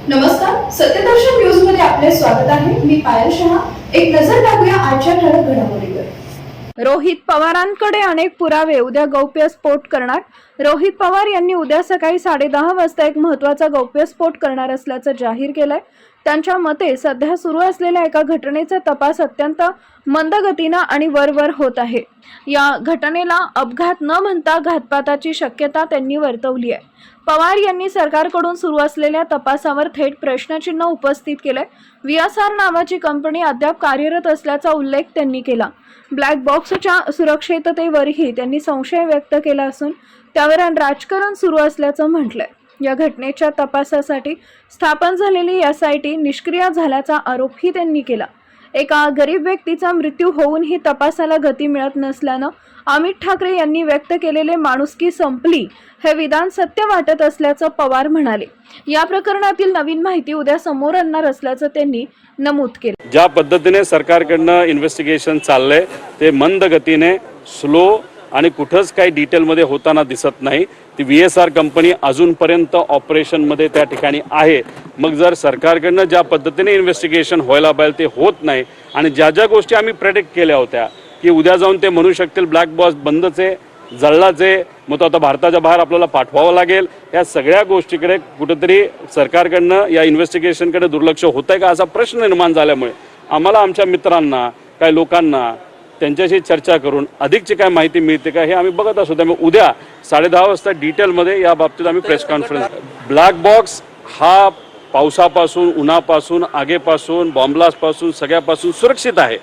नमस्कार, सत्यदर्शन न्यूज मध्ये आपले स्वागत आहे। मी पायल शहा। एक नजर टाकूया आजच्या ठळक घडामोडीवर। रोहित पवारांकडे अनेक पुरावे, उद्या गौप्यस्फोट करणार। रोहित पवार यांनी उद्या सकाळी 10:30 वाजता एक महत्त्वाचा गौप्यस्फोट करणार असल्याचं जाहीर केलंय। त्यांच्या मते सध्या सुरू असलेल्या एका घटनेचा तपास अत्यंत मंद गतीने आणि वरवर होत आहे। या घटनेला अपघात न म्हणता घातपाताची शक्यता त्यांनी वर्तवली आहे। पवार यांनी सरकारकडून सुरू असलेल्या तपासावर थेट प्रश्नचिन्ह उपस्थित केले। VSR नावाची कंपनी अद्याप कार्यरत असल्याचा उल्लेख त्यांनी केला। ब्लॅक बॉक्सच्या सुरक्षिततेवरही त्यांनी संशय व्यक्त केला असून त्यावर राजकारण सुरू असल्याचं म्हटलंय। या घटनेच्या तपासासाठी स्थापन झालेली SIT निष्क्रिय झाल्याचा आरोपही त्यांनी केला। एका गरीब व्यक्तीचा मृत्यू होऊनही तपासाला गती मिळत नसल्यानं अमित ठाकरे यांनी व्यक्त केलेले माणुसकी संपली हे विधान सत्य वाटत असल्याचं पवार म्हणाले। या प्रकरणातील नवीन माहिती उद्या समोर आणणार असल्याचं त्यांनी नमूद केलं। ज्या पद्धतीने सरकारकडनं इन्व्हेस्टिगेशन चाललंय ते मंद गतीने, स्लो आणि कुठंच काही डिटेलमध्ये होताना दिसत नाही। ती VSR कंपनी अजूनपर्यंत ऑपरेशनमध्ये त्या ठिकाणी आहे। मग जर सरकारकडनं ज्या पद्धतीने इन्व्हेस्टिगेशन व्हायला पाहिजे ते होत नाही आणि ज्या ज्या गोष्टी आम्ही प्रेडिक्ट केल्या होत्या की उद्या जाऊन ते म्हणू शकतील ब्लॅक बॉक्स बंदच आहे, जळलाच आहे, मग तो आता भारताच्या बाहेर आपल्याला पाठवावं लागेल, या सगळ्या गोष्टीकडे कुठेतरी सरकारकडनं या इन्व्हेस्टिगेशनकडे दुर्लक्ष होत आहे का असा प्रश्न निर्माण झाल्यामुळे आम्हाला आमच्या मित्रांना, काही लोकांना त्यांच्याशी चर्चा करून अधिकची काय माहिती मिळते का हे आम्ही बघत असू। त्यामुळे उद्या 10:30 वाजता डिटेलमध्ये या बाबतीत आम्ही प्रेस कॉन्फरन्स। ब्लॅक बॉक्स हा पावसापासून, उन्हापासून, आगीपासून, बॉम्बलास्टपासून सगळ्यापासून सुरक्षित आहे,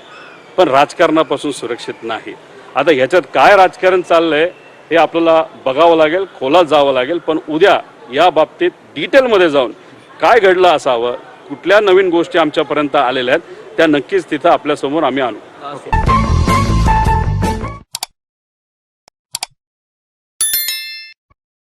पण राजकारणापासून सुरक्षित नाही। आता ह्याच्यात काय राजकारण चाललंय हे आपल्याला बघावं लागेल, खोलात जावं लागेल। पण उद्या या बाबतीत डिटेलमध्ये जाऊन काय घडलं असावं, कुठल्या नवीन गोष्टी आमच्यापर्यंत आलेल्या आहेत त्या नक्कीच तिथं आपल्यासमोर आम्ही आणू।